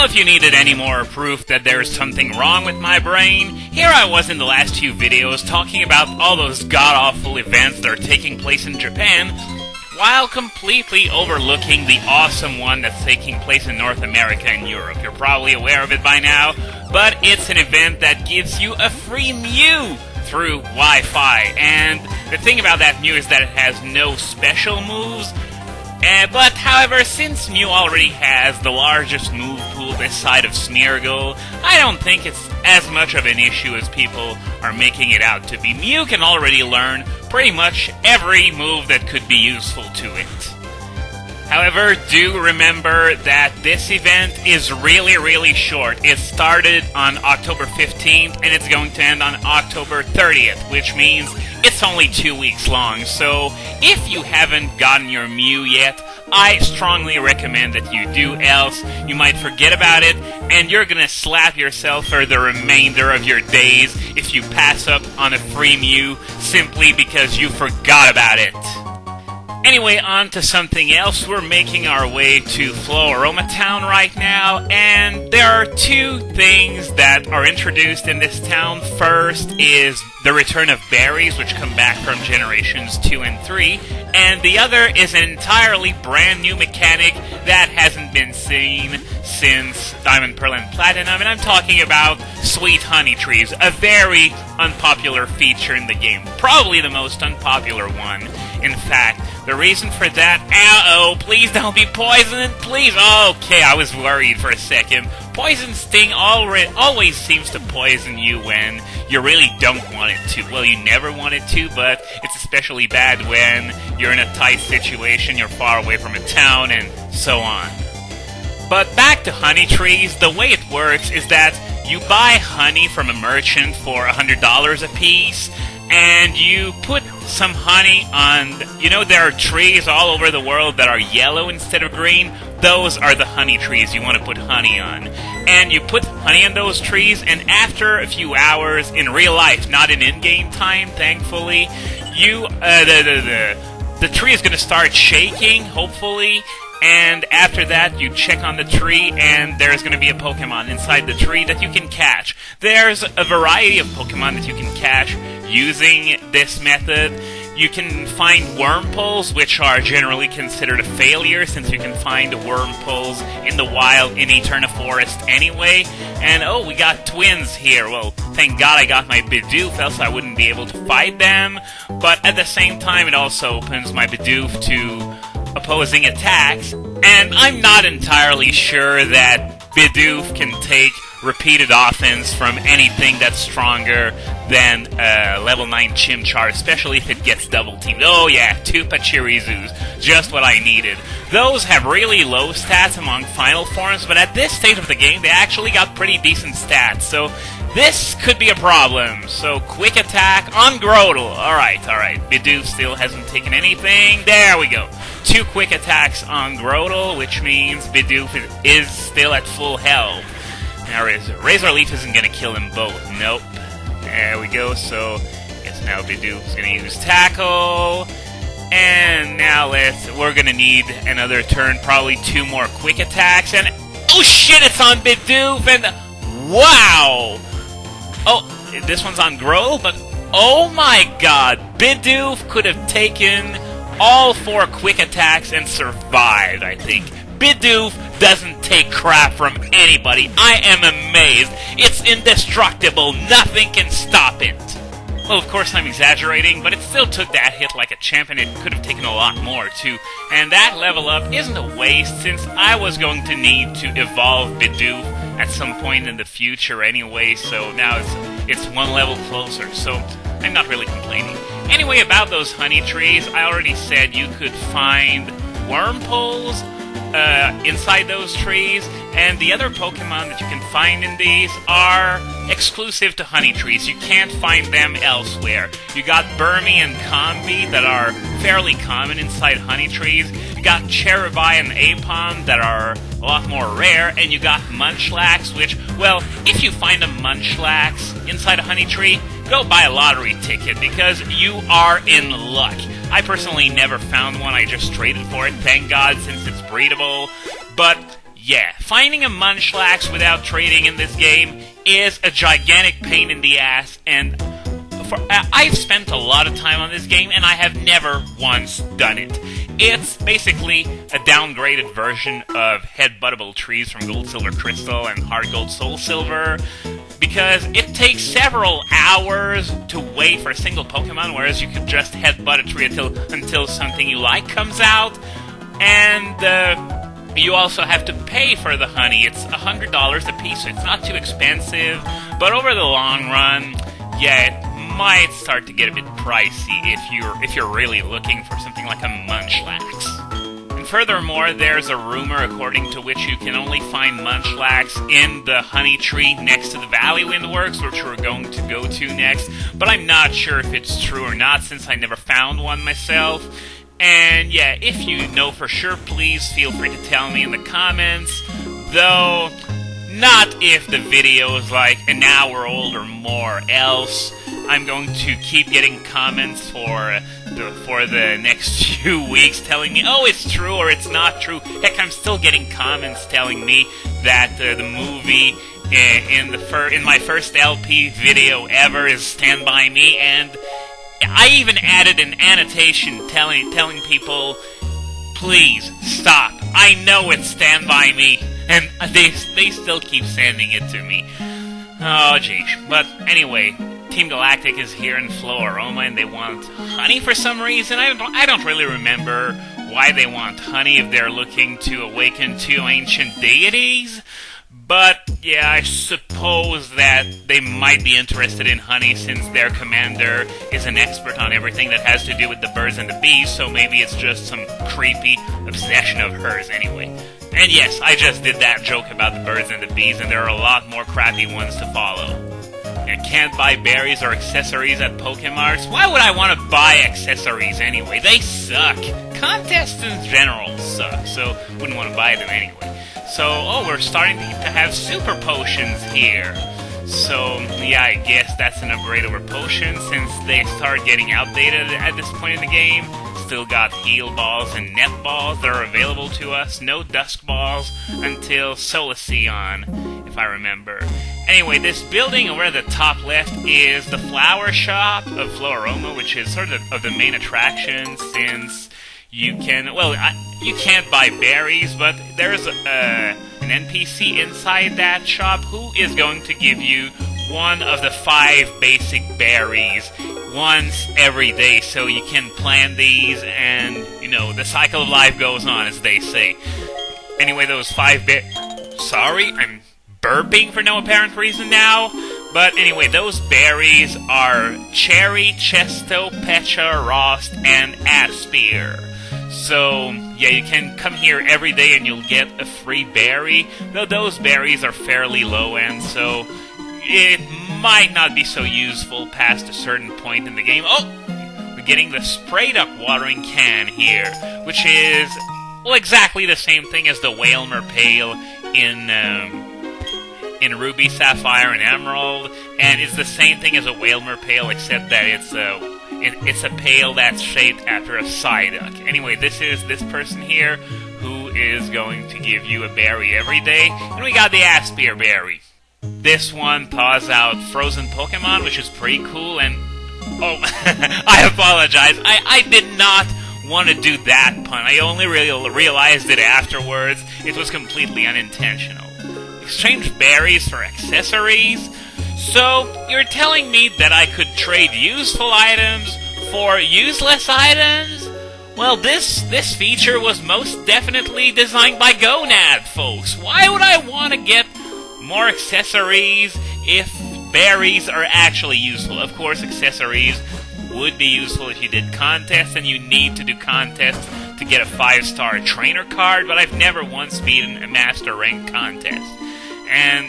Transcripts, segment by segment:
Well, if you needed any more proof that there's something wrong with my brain, here I was in the last few videos talking about all those god-awful events that are taking place in Japan, while completely overlooking the awesome one that's taking place in North America and Europe. You're probably aware of it by now, but it's an event that gives you a free Mew through Wi-Fi, and the thing about that Mew is that it has no special moves. But, however, since Mew already has the largest move pool this side of Smeargle, I don't think it's as much of an issue as people are making it out to be. Mew can already learn pretty much every move that could be useful to it. However, do remember that this event is really short. It started on October 15th, and it's going to end on October 30th, which means it's only 2 weeks long. So, if you haven't gotten your Mew yet, I strongly recommend that you do, else you might forget about it, and you're gonna slap yourself for the remainder of your days if you pass up on a free Mew simply because you forgot about it. Anyway, on to something else. We're making our way to Floaroma Town right now, and there are two things that are introduced in this town. First is the return of berries, which come back from Generations 2 and 3, and the other is an entirely brand new mechanic that hasn't been seen since Diamond, Pearl, and Platinum, and I'm talking about Sweet Honey Trees, a very unpopular feature in the game. Probably the most unpopular one, in fact. The reason for that, please don't be poisoned, please. Okay, I was worried for a second. Poison Sting always seems to poison you when you really don't want it to. Well, you never want it to, but it's especially bad when you're in a tight situation, you're far away from a town, and so on. But back to honey trees, the way it works is that you buy honey from a merchant for $100 a piece, and you put some honey on, there are trees all over the world that are yellow instead of green. Those are the honey trees you want to put honey on. And you put honey on those trees, and after a few hours, in real life, not in in-game time, thankfully, the tree is going to start shaking, hopefully. And after that, you check on the tree, and there's going to be a Pokemon inside the tree that you can catch. There's a variety of Pokemon that you can catch using this method. You can find Wurmples, which are generally considered a failure, since you can find Wurmples in the wild in Eterna Forest anyway. And, we got twins here. Well, thank God I got my Bidoof, else I wouldn't be able to fight them. But at the same time, it also opens my Bidoof to opposing attacks, and I'm not entirely sure that Bidoof can take repeated offense from anything that's stronger than level 9 Chimchar, especially if it gets double teamed. Oh yeah, 2 Pachirisus, just what I needed. Those have really low stats among final forms, but at this stage of the game, they actually got pretty decent stats, so this could be a problem. So, quick attack on Grotle. Alright. Bidoof still hasn't taken anything. There we go. 2 quick attacks on Grotle, which means Bidoof is still at full health. Now, Razor Leaf isn't going to kill them both. Nope. There we go. So, yes, now Bidoof's going to use Tackle. And now we're going to need another turn, probably 2 more quick attacks. And, oh shit, it's on Bidoof! And, wow! Oh, this one's on Grotle, but oh my god, Bidoof could have taken all 4 quick attacks and survived, I think. Bidoof doesn't take crap from anybody. I am amazed. It's indestructible. Nothing can stop it. Well, of course I'm exaggerating, but it still took that hit like a champ, and it could have taken a lot more, too. And that level up isn't a waste, since I was going to need to evolve Bidoof at some point in the future anyway, so now it's 1 level closer, so I'm not really complaining. Anyway, about those honey trees, I already said you could find Wurmples inside those trees, and the other Pokemon that you can find in these are exclusive to honey trees. You can't find them elsewhere. You got Burmy and Combi that are fairly common inside honey trees. You got Cherubai and Apom that are a lot more rare, and you got Munchlax, which, well, if you find a Munchlax inside a honey tree, go buy a lottery ticket, because you are in luck. I personally never found one, I just traded for it, thank God, since it's breedable. But yeah, finding a Munchlax without trading in this game is a gigantic pain in the ass, and I've spent a lot of time on this game, and I have never once done it. It's basically a downgraded version of headbuttable trees from Gold, Silver, Crystal, and Heart Gold, Soul Silver, because it takes several hours to wait for a single Pokemon, whereas you could just headbutt a tree until something you like comes out, and you also have to pay for the honey. It's $100 a piece, so it's not too expensive, but over the long run, yeah, it might start to get a bit pricey if you're really looking for something like a Munchlax. And furthermore, there's a rumor according to which you can only find Munchlax in the honey tree next to the Valley Windworks, which we're going to go to next, but I'm not sure if it's true or not since I never found one myself. And yeah, if you know for sure, please feel free to tell me in the comments, though not if the video is like an hour old or more, else I'm going to keep getting comments for the next few weeks telling me, oh, it's true or it's not true. Heck, I'm still getting comments telling me that the movie in my first LP video ever is Stand By Me, and I even added an annotation telling people, please stop. I know it's Stand By Me, and they still keep sending it to me. Oh, jeez. But anyway, Team Galactic is here in Floaroma, and they want honey for some reason. I don't really remember why they want honey if they're looking to awaken two ancient deities. But yeah, I suppose that they might be interested in honey since their commander is an expert on everything that has to do with the birds and the bees, so maybe it's just some creepy obsession of hers anyway. And yes, I just did that joke about the birds and the bees, and there are a lot more crappy ones to follow. You can't buy berries or accessories at Pokemarts. Why would I want to buy accessories anyway? They suck. Contests in general suck, so wouldn't want to buy them anyway. So, oh, we're starting to have super potions here. So, yeah, I guess that's an upgrade over potions since they start getting outdated at this point in the game. Still got heal balls and net balls that are available to us. No dusk balls until Solaceon, if I remember. Anyway, this building over at the top left is the flower shop of Floaroma, which is sort of the main attraction since you can, well, you can't buy berries, but there's an NPC inside that shop who is going to give you one of the 5 basic berries once every day, so you can plant these and, you know, the cycle of life goes on, as they say. Anyway, those 5 Sorry, I'm burping for no apparent reason now. But anyway, those berries are Cherry, Chesto, Pecha, Rost, and Aspir. So, yeah, you can come here every day and you'll get a free berry, though those berries are fairly low-end, so it might not be so useful past a certain point in the game. Oh! We're getting the sprayed-up watering can here, which is, well, exactly the same thing as the Whalmer Pail in Ruby, Sapphire, and Emerald, and it's the same thing as a Whalmer Pail, except that it's a pail that's shaped after a Psyduck. Anyway, this is this person here who is going to give you a berry every day, and we got the Aspir berry. This one thaws out frozen Pokemon, which is pretty cool, and oh, I apologize. I did not want to do that pun. I only really realized it afterwards. It was completely unintentional. Exchange berries for accessories. So, you're telling me that I could trade useful items for useless items? Well, this feature was most definitely designed by Gonad, folks. Why would I want to get more accessories if berries are actually useful? Of course, accessories would be useful if you did contests, and you need to do contests to get a 5-star trainer card, but I've never once beaten a master rank contest. And,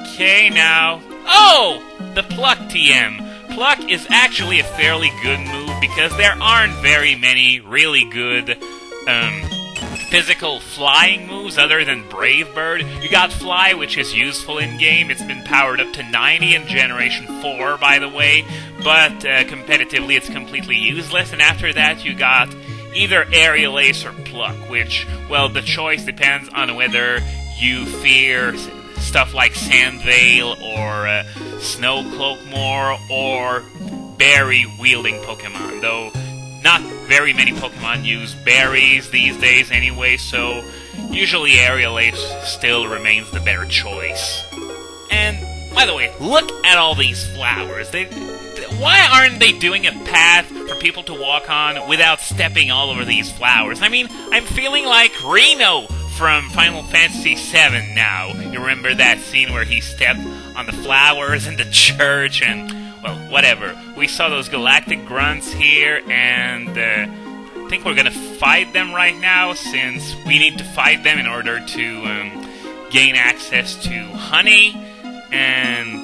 okay, now, oh! The Pluck TM. Pluck is actually a fairly good move because there aren't very many really good, physical flying moves other than Brave Bird. You got Fly, which is useful in-game. It's been powered up to 90 in Generation 4, by the way, but competitively it's completely useless. And after that you got either Aerial Ace or Pluck, which, well, the choice depends on whether you fear stuff like Sandvale or Snowcloak more, or berry-wielding Pokemon, though not very many Pokemon use berries these days anyway, so usually Aerial Ace still remains the better choice. And, by the way, look at all these flowers. Why aren't they doing a path for people to walk on without stepping all over these flowers? I mean, I'm feeling like Reno from Final Fantasy VII now. You remember that scene where he stepped on the flowers in the church and, well, whatever. We saw those galactic grunts here, and I think we're gonna fight them right now, since we need to fight them in order to gain access to honey. And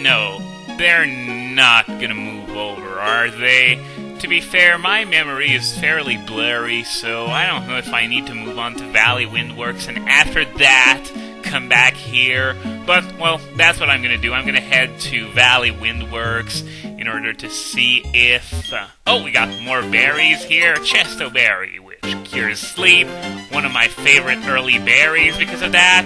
no, they're not gonna move over, are they? To be fair, my memory is fairly blurry, so I don't know if I need to move on to Valley Windworks and after that come back here. But, well, that's what I'm going to do. I'm going to head to Valley Windworks in order to see if... oh, we got more berries here. Chesto Berry, which cures sleep. One of my favorite early berries because of that.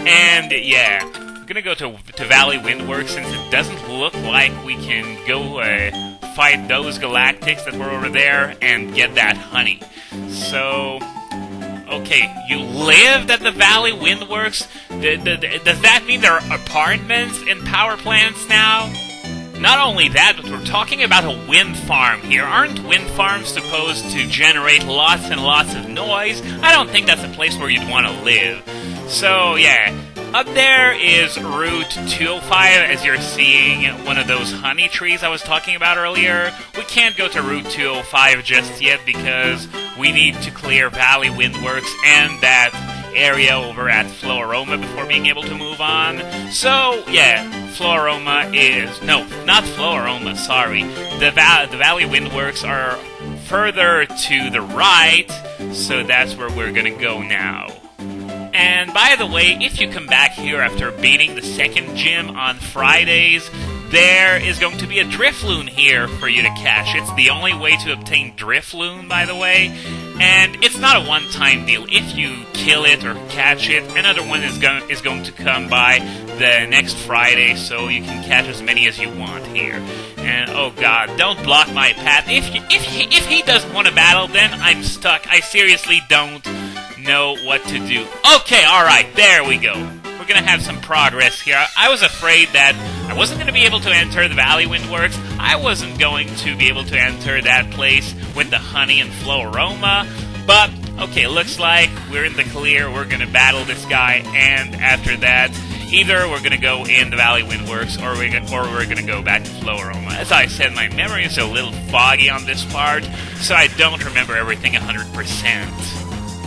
And, yeah, I'm going to go to Valley Windworks since it doesn't look like we can go... fight those galactics that were over there and get that honey. So, okay, you lived at the Valley Windworks? Does that mean there are apartments and power plants now? Not only that, but we're talking about a wind farm here. Aren't wind farms supposed to generate lots and lots of noise? I don't think that's a place where you'd want to live. So, yeah. Up there is Route 205, as you're seeing one of those honey trees I was talking about earlier. We can't go to Route 205 just yet because we need to clear Valley Windworks and that area over at Floaroma before being able to move on. So, yeah, Floaroma is... no, not Floaroma, sorry. The Valley Windworks are further to the right, so that's where we're gonna go now. And by the way, if you come back here after beating the second gym on Fridays, there is going to be a Drifloon here for you to catch. It's the only way to obtain Drifloon, by the way. And it's not a one-time deal. If you kill it or catch it, another one is going to come by the next Friday, so you can catch as many as you want here. And oh god, don't block my path. If he doesn't want to battle, then I'm stuck. I seriously don't know what to do. Okay, alright, there we go. We're gonna have some progress here. I was afraid that I wasn't gonna be able to enter the Valley Windworks. I wasn't going to be able to enter that place with the honey and Floaroma. But, okay, looks like we're in the clear. We're gonna battle this guy, and after that, either we're gonna go in the Valley Windworks, or we're gonna go back to Floaroma. As I said, my memory is a little foggy on this part, so I don't remember everything 100%.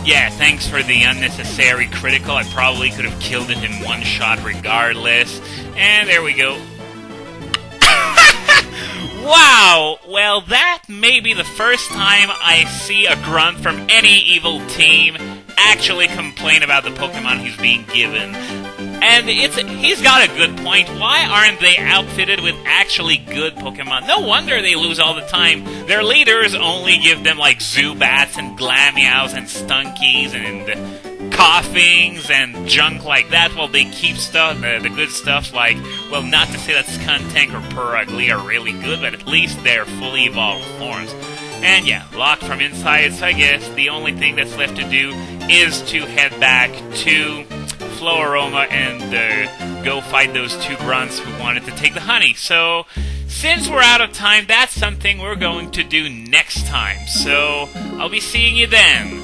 Yeah, thanks for the unnecessary critical. I probably could have killed it in one shot regardless. And there we go. Wow! Well, that may be the first time I see a grunt from any evil team actually complain about the Pokemon he's being given. And he's got a good point. Why aren't they outfitted with actually good Pokemon? No wonder they lose all the time. Their leaders only give them like Zubats and Glameows and Stunkies and Coughings and junk like that, while they keep stuff, the good stuff like, well, not to say that Skuntank or Purugly are really good, but at least they're fully evolved forms. And yeah, locked from inside, so I guess the only thing that's left to do is to head back to Floaroma and go fight those two grunts who wanted to take the honey. So, since we're out of time, that's something we're going to do next time. So, I'll be seeing you then.